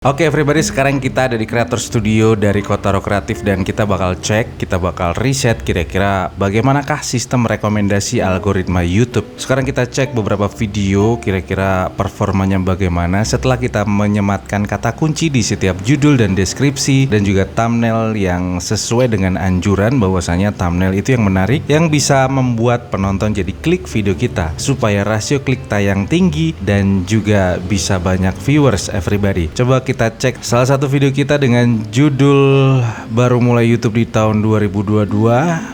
Oke everybody, sekarang kita ada di Creator Studio dari Kotaro Kreatif dan kita bakal cek, kita bakal riset kira-kira bagaimanakah sistem rekomendasi algoritma YouTube. Sekarang kita cek beberapa video kira-kira performanya bagaimana setelah kita menyematkan kata kunci di setiap judul dan deskripsi dan juga thumbnail yang sesuai dengan anjuran, bahwasanya thumbnail itu yang menarik yang bisa membuat penonton jadi klik video kita supaya rasio klik tayang tinggi dan juga bisa banyak viewers everybody. Coba kita cek salah satu video kita dengan judul baru mulai YouTube di tahun 2022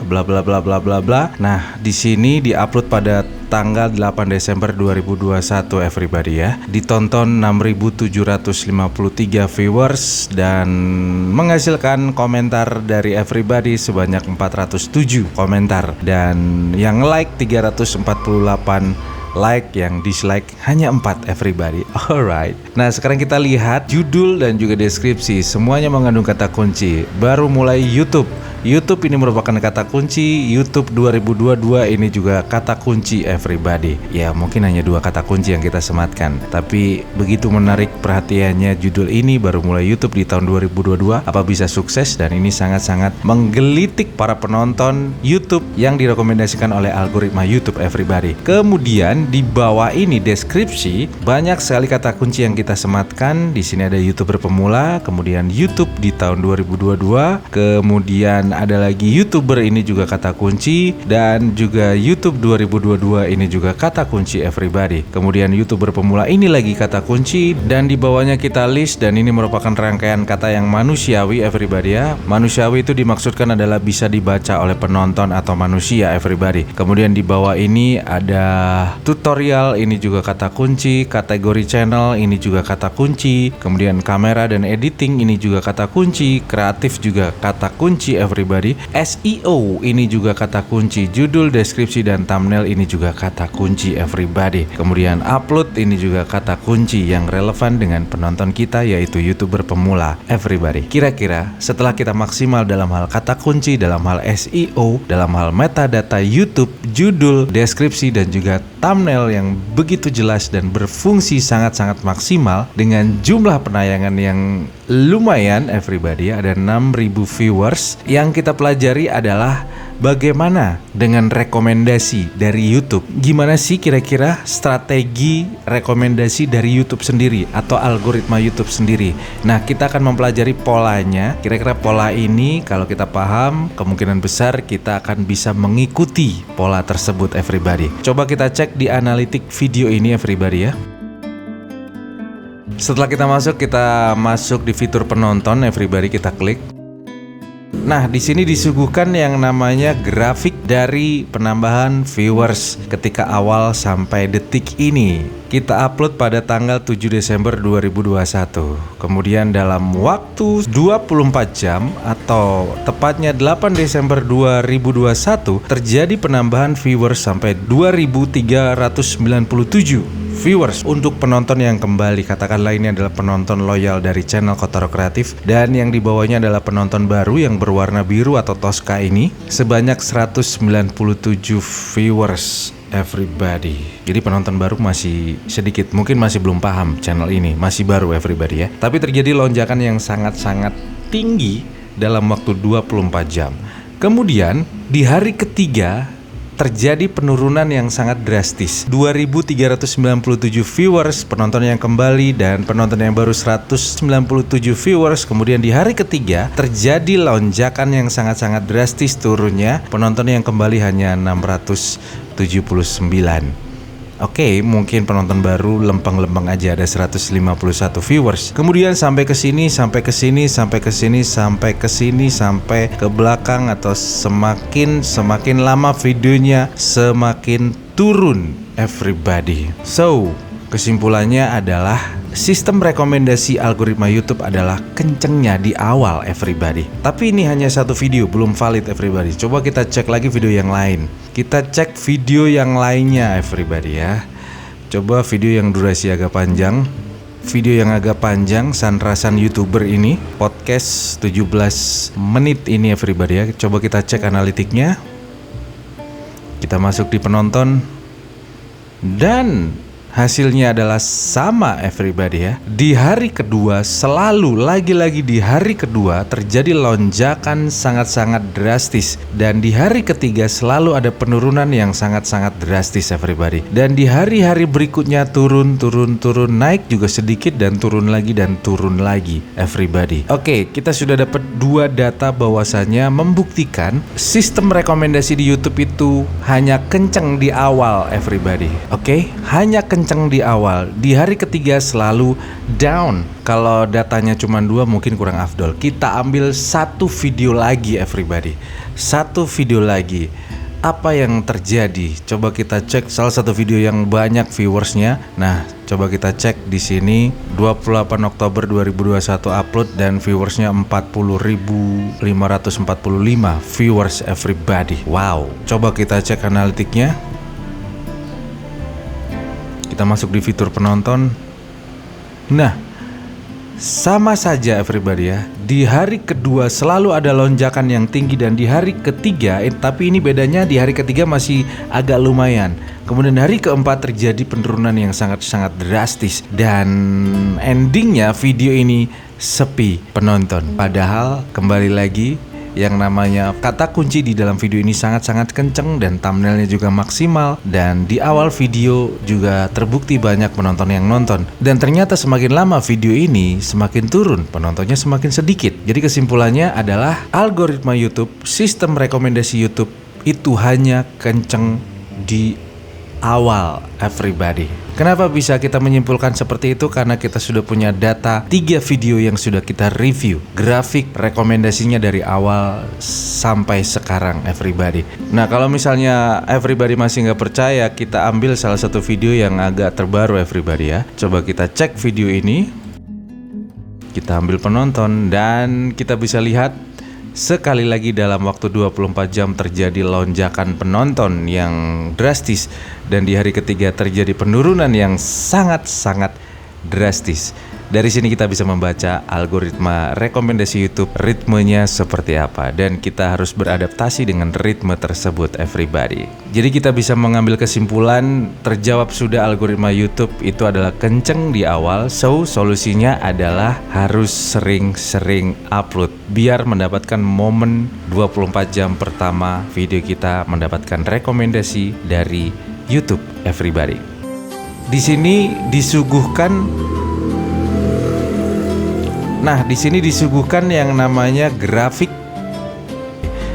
bla bla bla bla bla bla. Nah, di sini diupload pada tanggal 8 Desember 2021 everybody ya. Ditonton 6.753 viewers dan menghasilkan komentar dari everybody sebanyak 407 komentar dan yang like 348 like, yang dislike hanya 4 everybody. Alright. Nah, sekarang kita lihat judul dan juga deskripsi. Semuanya mengandung kata kunci. Baru mulai YouTube. YouTube ini merupakan kata kunci. YouTube 2022 ini juga kata kunci everybody. Ya, mungkin hanya 2 kata kunci yang kita sematkan. Tapi begitu menarik perhatiannya judul ini, baru mulai YouTube di tahun 2022. Apa bisa sukses? Dan ini sangat-sangat menggelitik para penonton YouTube yang direkomendasikan oleh algoritma YouTube everybody. Kemudian di bawah ini deskripsi banyak sekali kata kunci yang kita sematkan. Di sini ada YouTuber pemula, kemudian YouTube di tahun 2022, kemudian ada lagi YouTuber ini juga kata kunci, dan juga YouTube 2022 ini juga kata kunci everybody. Kemudian YouTuber pemula ini lagi kata kunci, dan di bawahnya kita list, dan ini merupakan rangkaian kata yang manusiawi everybody ya. Manusiawi itu dimaksudkan adalah bisa dibaca oleh penonton atau manusia everybody. Kemudian di bawah ini ada tutorial, ini juga kata kunci, kategori channel ini juga kata kunci, kemudian kamera dan editing ini juga kata kunci, kreatif juga kata kunci everybody, SEO ini juga kata kunci, judul, deskripsi dan thumbnail ini juga kata kunci everybody. Kemudian upload ini juga kata kunci yang relevan dengan penonton kita, yaitu YouTuber pemula everybody. Kira-kira setelah kita maksimal dalam hal kata kunci, dalam hal SEO, dalam hal metadata YouTube, judul, deskripsi dan juga thumbnail yang begitu jelas dan berfungsi sangat-sangat maksimal dengan jumlah penayangan yang lumayan everybody, ada 6.000 viewers. Yang kita pelajari adalah bagaimana dengan rekomendasi dari YouTube. Gimana sih kira-kira strategi rekomendasi dari YouTube sendiri atau algoritma YouTube sendiri. Nah, kita akan mempelajari polanya. Kira-kira pola ini kalau kita paham, kemungkinan besar kita akan bisa mengikuti pola tersebut everybody. Coba kita cek di analitik video ini everybody ya. Setelah kita masuk di fitur penonton everybody, kita klik. Nah, di sini disuguhkan yang namanya grafik dari penambahan viewers ketika awal sampai detik ini. Kita upload pada tanggal 7 Desember 2021. Kemudian dalam waktu 24 jam atau tepatnya 8 Desember 2021 terjadi penambahan viewers sampai 2.397 viewers. Untuk penonton yang kembali, katakanlah ini adalah penonton loyal dari channel Kotaro Kreatif, dan yang di bawahnya adalah penonton baru yang berwarna biru atau Tosca ini sebanyak 197 viewers everybody. Jadi penonton baru masih sedikit, mungkin masih belum paham channel ini, masih baru everybody ya. Tapi terjadi lonjakan yang sangat-sangat tinggi dalam waktu 24 jam. Kemudian di hari ketiga terjadi penurunan yang sangat drastis. 2.397 viewers penonton yang kembali dan penonton yang baru 197 viewers. Kemudian di hari ketiga terjadi lonjakan yang sangat-sangat drastis turunnya. Penonton yang kembali hanya 679. Oke, mungkin penonton baru lempeng-lempeng aja ada 151 viewers. Kemudian sampai ke sini, sampai ke sini, sampai ke sini, sampai ke sini, sampai ke belakang, atau semakin lama videonya semakin turun everybody. So, kesimpulannya adalah sistem rekomendasi algoritma YouTube adalah kencengnya di awal everybody. Tapi ini hanya satu video, belum valid everybody. Coba kita cek lagi video yang lain. Kita cek video yang lainnya everybody ya. Coba video yang durasi agak panjang. Video yang agak panjang, sanrasan YouTuber ini, podcast 17 menit ini everybody ya. Coba kita cek analitiknya. Kita masuk di penonton. Dan hasilnya adalah sama everybody ya. Di hari kedua selalu lagi-lagi di hari kedua terjadi lonjakan sangat-sangat drastis, dan di hari ketiga selalu ada penurunan yang sangat-sangat drastis everybody. Dan di hari-hari berikutnya turun, naik juga sedikit dan turun lagi everybody. Oke, kita sudah dapat dua data bahwasanya membuktikan sistem rekomendasi di YouTube itu hanya kenceng di awal everybody. Oke, hanya kenceng di awal. Di hari ketiga selalu down. Kalau datanya cuma 2 mungkin kurang afdol. Kita ambil satu video lagi everybody. Satu video lagi. Apa yang terjadi? Coba kita cek salah satu video yang banyak viewersnya. Nah, coba kita cek di sini 28 Oktober 2021 upload dan viewersnya 40.545 viewers everybody. Wow. Coba kita cek analitiknya. Kita masuk di fitur penonton. Nah, sama saja everybody ya. Di hari kedua selalu ada lonjakan yang tinggi, dan di hari ketiga tapi ini bedanya di hari ketiga masih agak lumayan. Kemudian hari keempat terjadi penurunan yang sangat-sangat drastis, dan endingnya video ini sepi penonton. Padahal kembali lagi yang namanya kata kunci di dalam video ini sangat-sangat kenceng dan thumbnailnya juga maksimal, dan di awal video juga terbukti banyak penonton yang nonton, dan ternyata semakin lama video ini semakin turun, penontonnya semakin sedikit. Jadi kesimpulannya adalah algoritma YouTube, sistem rekomendasi YouTube itu hanya kenceng di awal everybody. Kenapa bisa kita menyimpulkan seperti itu? Karena kita sudah punya data 3 video yang sudah kita review, grafik rekomendasinya dari awal sampai sekarang everybody. Nah, kalau misalnya everybody masih nggak percaya, kita ambil salah satu video yang agak terbaru everybody ya. Coba kita cek video ini, kita ambil penonton, dan kita bisa lihat sekali lagi dalam waktu 24 jam terjadi lonjakan penonton yang drastis, dan di hari ketiga terjadi penurunan yang sangat-sangat drastis. Dari sini kita bisa membaca algoritma rekomendasi YouTube, ritmenya seperti apa, dan kita harus beradaptasi dengan ritme tersebut everybody. Jadi kita bisa mengambil kesimpulan, terjawab sudah algoritma YouTube itu adalah kenceng di awal. So solusinya adalah harus sering-sering upload biar mendapatkan momen 24 jam pertama video kita mendapatkan rekomendasi dari YouTube everybody. Di sini disuguhkan yang namanya grafik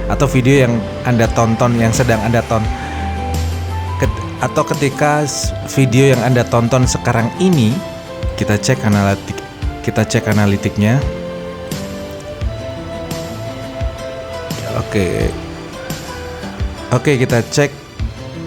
atau video yang Anda tonton, yang sedang Anda tonton, atau ketika video yang Anda tonton sekarang ini, kita cek analitiknya. Oke, kita cek